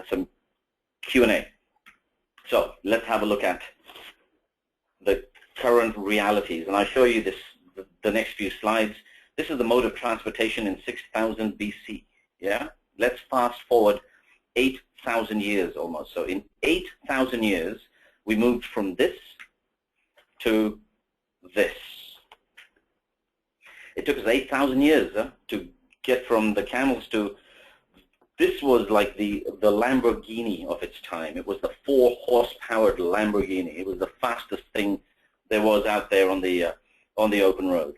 some Q&A. So let's have a look at the current realities, and I'll show you this the next few slides. This is the mode of transportation in 6000 BC. Yeah, let's fast forward 8,000 years almost. So in 8,000 years, we moved from this to this. It took us 8,000 years to get from the camels to, this was like the Lamborghini of its time. It was the 4-horse-powered Lamborghini. It was the fastest thing there was out there on the open road.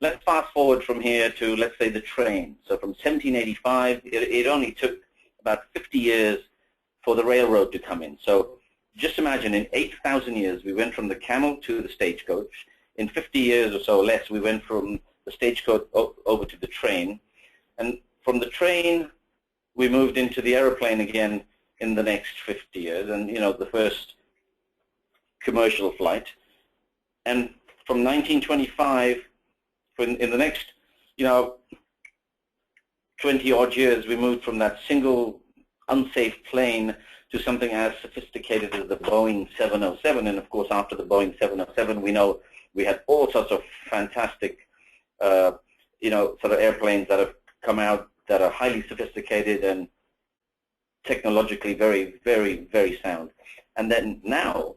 Let's fast forward from here to, let's say, the train. So from 1785, it only took about 50 years for the railroad to come in. So just imagine, in 8,000 years, we went from the camel to the stagecoach. In 50 years or so less, we went from the stagecoach over to the train. And from the train, we moved into the aeroplane again in the next 50 years, and, you know, the first commercial flight. And from 1925, in the next, you know, 20-odd years, we moved from that single unsafe plane to something as sophisticated as the Boeing 707. And of course, after the Boeing 707, we know we had all sorts of fantastic, you know, sort of airplanes that have come out that are highly sophisticated and technologically very, very, very sound. And then now,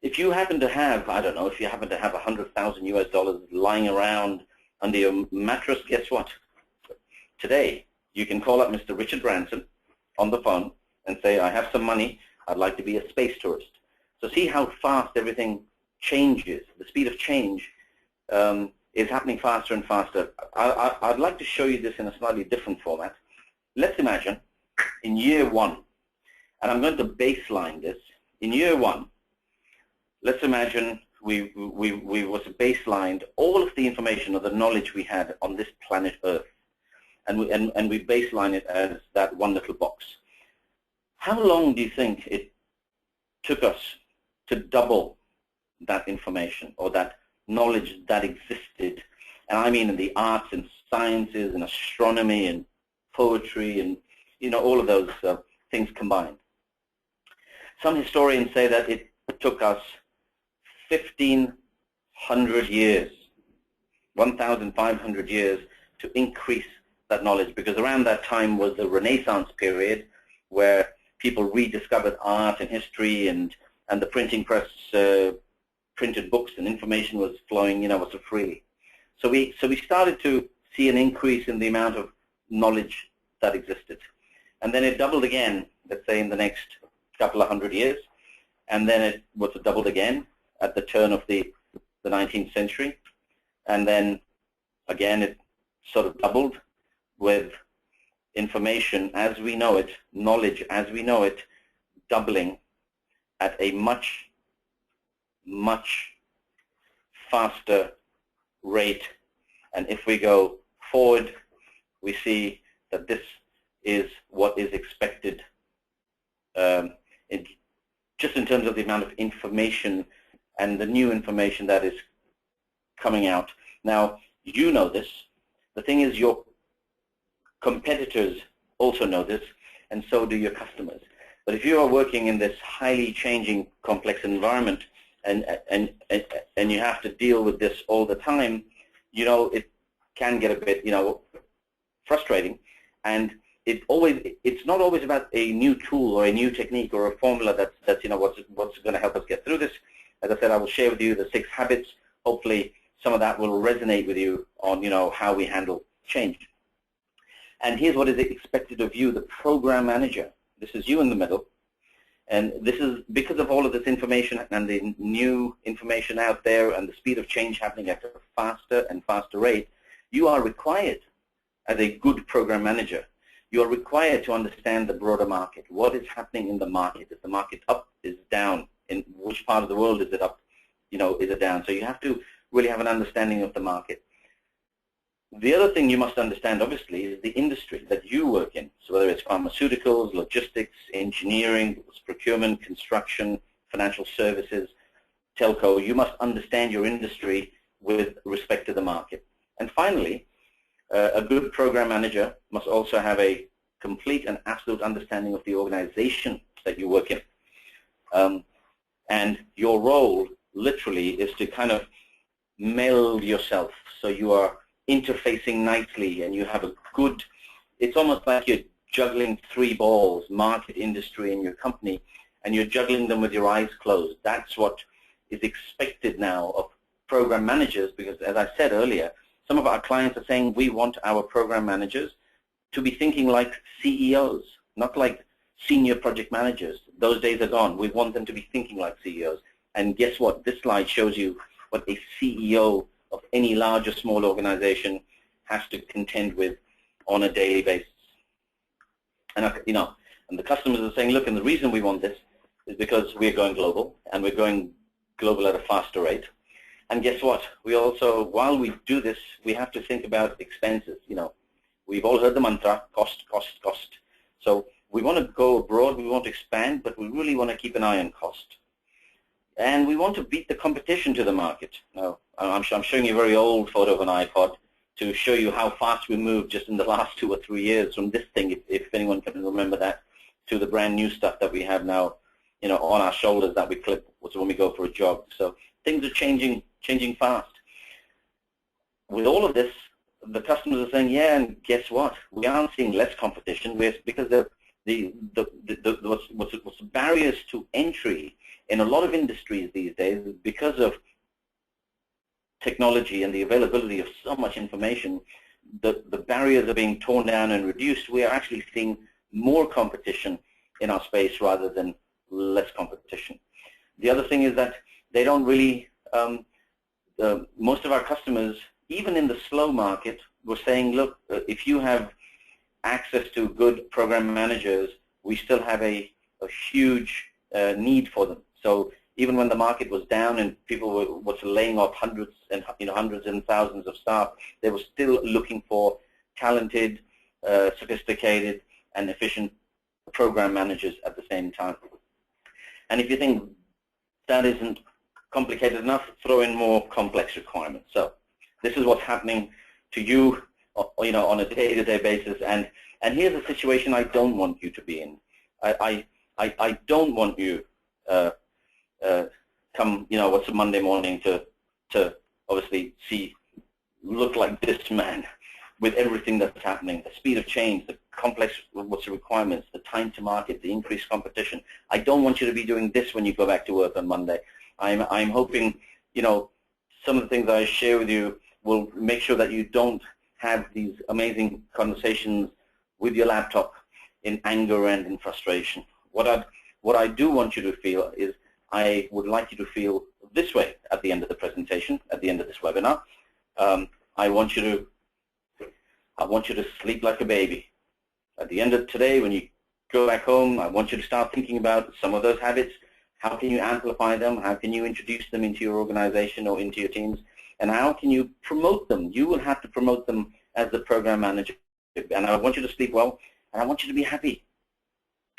if you happen to have, I don't know, if you happen to have $100,000 lying around under your mattress, guess what? Today, you can call up Mr. Richard Branson on the phone and say, I have some money, I'd like to be a space tourist. So see how fast everything changes. The speed of change is happening faster and faster. I'd like to show you this in a slightly different format. Let's imagine in year one, and I'm going to baseline this. In year one, let's imagine we was baselined all of the information or the knowledge we had on this planet Earth, and we baseline it as that one little box. How long do you think it took us to double that information or that knowledge that existed? And I mean in the arts and sciences and astronomy and poetry and, you know, all of those things combined. Some historians say that it took us 1,500 years, 1,500 years to increase that knowledge, because around that time was the Renaissance period where people rediscovered art and history, and the printing press printed books, and information was flowing, you know, so freely. So we started to see an increase in the amount of knowledge that existed. And then it doubled again, let's say in the next couple of hundred years, and then it was doubled again at the turn of the 19th century, and then again it sort of doubled with information as we know it, knowledge as we know it, doubling at a much, much faster rate. And if we go forward, we see that this is what is expected just in terms of the amount of information and the new information that is coming out. Now, you know this. The thing is, your competitors also know this, and so do your customers. But if you are working in this highly changing, complex environment, and you have to deal with this all the time, you know, it can get a bit, you know, frustrating. And it's not always about a new tool or a new technique or a formula that's you know, what's going to help us get through this. As I said, I will share with you the 6 habits. Hopefully, some of that will resonate with you on, you know, how we handle change. And here's what is expected of you, the program manager. This is you in the middle. And this is because of all of this information and the new information out there and the speed of change happening at a faster and faster rate, you are required as a good program manager. You are required to understand the broader market. What is happening in the market? Is the market up? Is it down? In which part of the world is it up? You know, is it down? So you have to really have an understanding of the market. The other thing you must understand, obviously, is the industry that you work in. So whether it's pharmaceuticals, logistics, engineering, procurement, construction, financial services, telco, you must understand your industry with respect to the market. And finally, a good program manager must also have a complete and absolute understanding of the organization that you work in. And your role literally is to kind of meld yourself so you are interfacing nicely and you have a good, it's almost like you're juggling three balls, market, industry, and your company, and you're juggling them with your eyes closed. That's what is expected now of program managers, because as I said earlier, some of our clients are saying we want our program managers to be thinking like CEOs, not like senior project managers. Those days are gone. We want them to be thinking like CEOs. And guess what? This slide shows you what a CEO of any large or small organization has to contend with on a daily basis. And and the customers are saying, look, and the reason we want this is because we're going global, and we're going global at a faster rate. And guess what? We also, while we do this, we have to think about expenses. We've all heard the mantra, cost, cost, cost. So we want to go abroad, we want to expand, but we really want to keep an eye on cost. And we want to beat the competition to the market. Now, I'm showing you a very old photo of an iPod to show you how fast we moved just in the last 2 or 3 years from this thing, if anyone can remember that, to the brand new stuff that we have now, on our shoulders that we clip when we go for a jog. So things are changing fast. With all of this, the customers are saying, yeah, and guess what? We aren't seeing less competition because what's barriers to entry in a lot of industries these days is because of technology and the availability of so much information. The barriers are being torn down and reduced. We are actually seeing more competition in our space rather than less competition. The other thing is that they don't really, most of our customers, even in the slow market, were saying, look, if you have access to good program managers, we still have a huge need for them. So even when the market was down and people were laying off hundreds and thousands of staff, they were still looking for talented, sophisticated, and efficient program managers at the same time. And if you think that isn't complicated enough, throw in more complex requirements. So this is what's happening to you, on a day-to-day basis. And here's a situation I don't want you to be in. I don't want you come, what's a Monday morning to obviously look like this man with everything that's happening, the speed of change, the complex, what's the requirements, the time to market, the increased competition. I don't want you to be doing this when you go back to work on Monday. I'm hoping, some of the things I share with you will make sure that you don't have these amazing conversations with your laptop in anger and in frustration. What I do want you to feel is I would like you to feel this way at the end of the presentation, at the end of this webinar. I want you to sleep like a baby. At the end of today, when you go back home, I want you to start thinking about some of those habits. How can you amplify them? How can you introduce them into your organization or into your teams? And how can you promote them? You will have to promote them as the program manager. And I want you to sleep well, and I want you to be happy.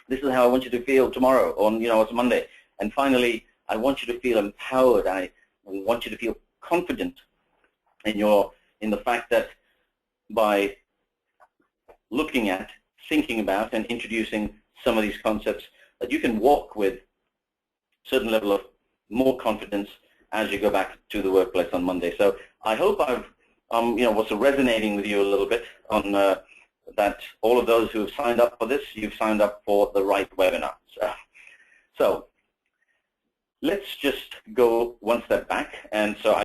This is how I want you to feel tomorrow, or it's Monday. And finally, I want you to feel empowered. I want you to feel confident in the fact that by looking at, thinking about, and introducing some of these concepts, that you can walk with a certain level of more confidence as you go back to the workplace on Monday. So I hope I've, was resonating with you a little bit on that all of those who have signed up for this, you've signed up for the right webinar. So let's just go one step